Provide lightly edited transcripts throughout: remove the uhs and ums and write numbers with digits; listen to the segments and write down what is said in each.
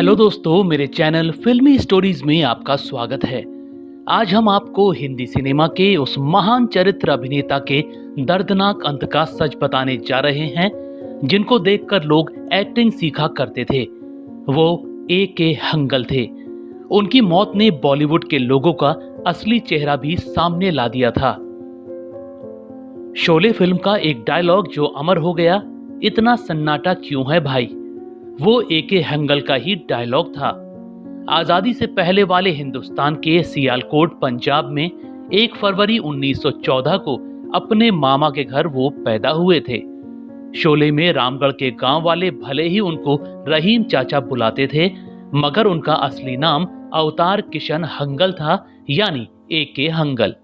Hello दोस्तों, मेरे channel फिल्मी स्टोरीज में आपका स्वागत है। आज हम आपको हिंदी सिनेमा के उस महान चरित्र अभिनेता के दर्दनाक अंत का सच बताने जा रहे हैं जिनको देखकर लोग एक्टिंग सीखा करते थे। वो A.K. हंगल थे। उनकी मौत ने बॉलीवुड के लोगों का असली चेहरा भी सामने ला दिया था। शोले फिल्म का एक डायलॉग जो अमर हो गया, इतना सन्नाटा क्यों है भाई, वो A.K. हंगल का ही डायलॉग था। आजादी से पहले वाले हिंदुस्तान के सियालकोट पंजाब में 1 फरवरी 1914 को अपने मामा के घर वो पैदा हुए थे। शोले में रामगढ़ के गांव वाले भले ही उनको रहीम चाचा बुलाते थे, मगर उनका असली नाम अवतार किशन हंगल था, यानी A.K. हंगल।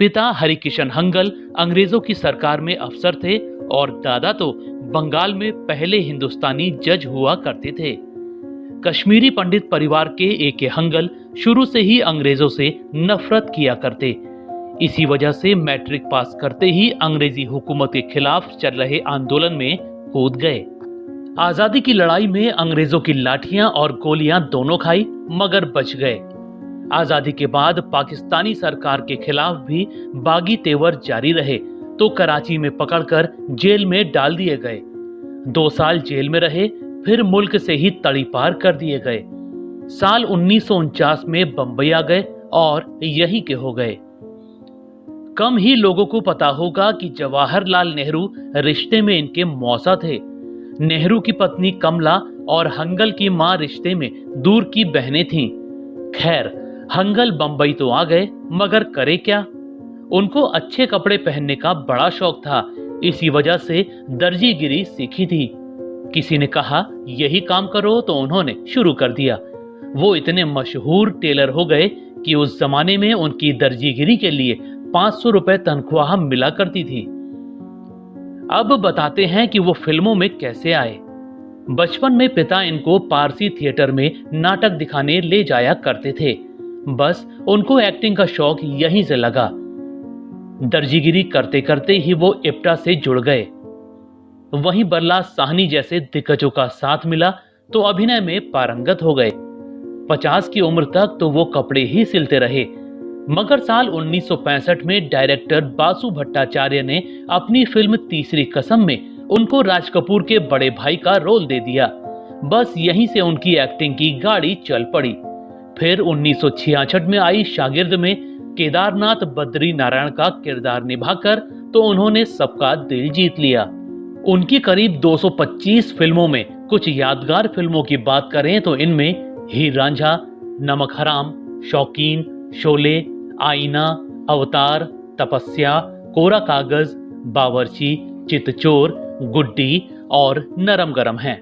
पिता हरिकिशन हंगल अंग्रेजों की सरकार में अफसर थे और दादा तो बंगाल में पहले हिंदुस्तानी जज हुआ करते थे। कश्मीरी पंडित परिवार के A.K. हंगल शुरू से ही अंग्रेजों से नफरत किया करते। इसी वजह से मैट्रिक पास करते ही अंग्रेजी हुकूमत के खिलाफ चल रहे आंदोलन में कूद गए। आजादी की लड़ाई में अंग्रेजों की लाठियां और गोलियां दोनों खाई, मगर बच गए। आजादी के बाद पाकिस्तानी सरकार के खिलाफ भी बागी तेवर जारी रहे तो कराची में पकड़कर जेल में डाल दिए गए। 2 साल जेल में रहे, फिर मुल्क से ही तड़ीपार कर दिए गए। साल 1949 में बंबई आ गए और यहीं के हो गए। कम ही लोगों को पता होगा कि जवाहरलाल नेहरू रिश्ते में इनके मौसा थे। नेहरू की पत्नी कमला और हंगल की मां रिश्ते में दूर की बहनें थीं। खैर, हंगल बंबई तो आ गए, मगर करे क्या, उनको अच्छे कपड़े पहनने का बड़ा शौक था। इसी वजह से दर्जीगिरी सीखी थी। किसी ने कहा यही काम करो तो उन्होंने शुरू कर दिया। वो इतने मशहूर टेलर हो गए कि उस जमाने में उनकी दर्जीगिरी के लिए 500 रुपए तनख्वाह मिला करती थी। अब बताते हैं कि वो फिल्मों में कैसे आए। बचपन में पिता इनको पारसी थिएटर में नाटक दिखाने ले जाया करते थे। बस उनको एक्टिंग का शौक यहीं से लगा। दर्जीगिरी करते करते ही वो इप्टा से जुड़ गए। वहीं बरला साहनी जैसे दिग्गजों का साथ मिला तो अभिनय में पारंगत हो गए। 50 की उम्र तक तो वो कपड़े ही सिलते रहे, मगर साल 1965 में डायरेक्टर बासु भट्टाचार्य ने अपनी फिल्म तीसरी कसम में उनको राज कपूर के बड़े भाई का रोल दे दिया। बस यहीं से उनकी एक्टिंग की गाड़ी चल पड़ी। फिर 1966 में आई शागिर्द में केदारनाथ बद्री नारायण का किरदार निभाकर तो उन्होंने सबका दिल जीत लिया। उनकी करीब 225 फिल्मों में कुछ यादगार फिल्मों की बात करें तो इनमें हीर रांझा, नमक हराम, शौकीन, शोले, आईना, अवतार, तपस्या, कोरा कागज, बावर्ची, चितचोर, गुड्डी और नरम गरम हैं।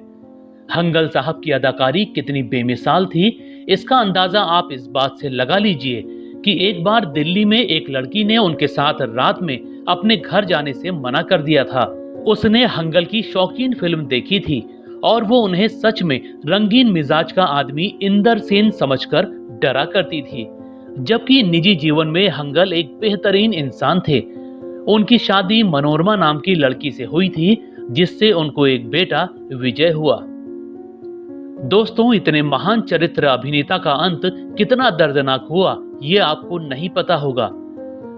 हंगल साहब की अदाकारी कितनी बेमिसाल थी, इसका अंदाजा आप इस बात से लगा लीजिए कि एक बार दिल्ली में एक लड़की ने उनके साथ रात में अपने घर जाने से मना कर दिया था। उसने हंगल की शौकीन फिल्म देखी थी और वो उन्हें सच में रंगीन मिजाज का आदमी इंदर सेन समझकर डरा करती थी, जबकि निजी जीवन में हंगल एक बेहतरीन इंसान थे। उनकी शादी मनोरमा नाम की लड़की से हुई थी, जिससे उनको एक बेटा विजय हुआ। दोस्तों, इतने महान चरित्र अभिनेता का अंत कितना दर्दनाक हुआ ये आपको नहीं पता होगा।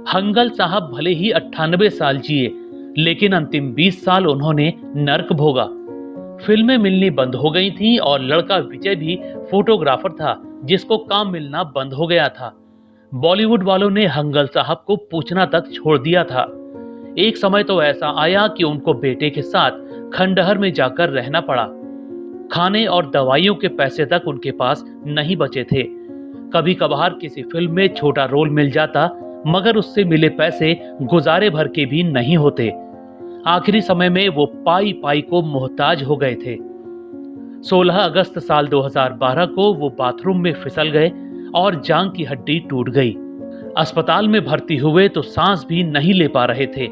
हंगल साहब भले ही 98 साल जिए, लेकिन अंतिम 20 साल उन्होंने नर्क भोगा। फिल्में मिलनी बंद हो गई थीं और लड़का विजय भी फोटोग्राफर था, जिसको काम मिलना बंद हो गया था। बॉलीवुड वालों ने हंगल साहब को पूछना तक छोड़ दिया था। एक समय तो ऐसा आया कि उनको बेटे के साथ खंडहर में जाकर रहना पड़ा। खाने और दवाइयों के पैसे तक उनके पास नहीं बचे थे। कभी कभार किसी फिल्म में छोटा रोल मिल जाता, मगर उससे मिले पैसे गुजारे भर के भी नहीं होते। आखिरी समय में वो पाई पाई को मोहताज हो गए थे। 16 अगस्त साल 2012 को वो बाथरूम में फिसल गए और जांघ की हड्डी टूट गई। अस्पताल में भर्ती हुए तो सांस भी नहीं ले पा रहे थे।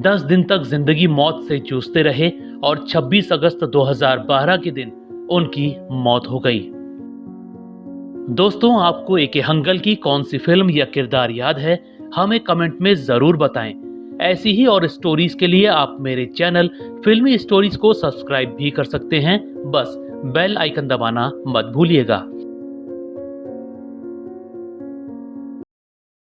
10 दिन तक जिंदगी मौत से जूझते रहे और 26 अगस्त 2012 के दिन उनकी मौत हो गई। दोस्तों, आपको A.K. हंगल की कौन सी फिल्म या किरदार याद है, हमें कमेंट में जरूर बताएं। ऐसी ही और स्टोरीज के लिए आप मेरे चैनल फिल्मी स्टोरीज को सब्सक्राइब भी कर सकते हैं। बस बेल आइकन दबाना मत भूलिएगा।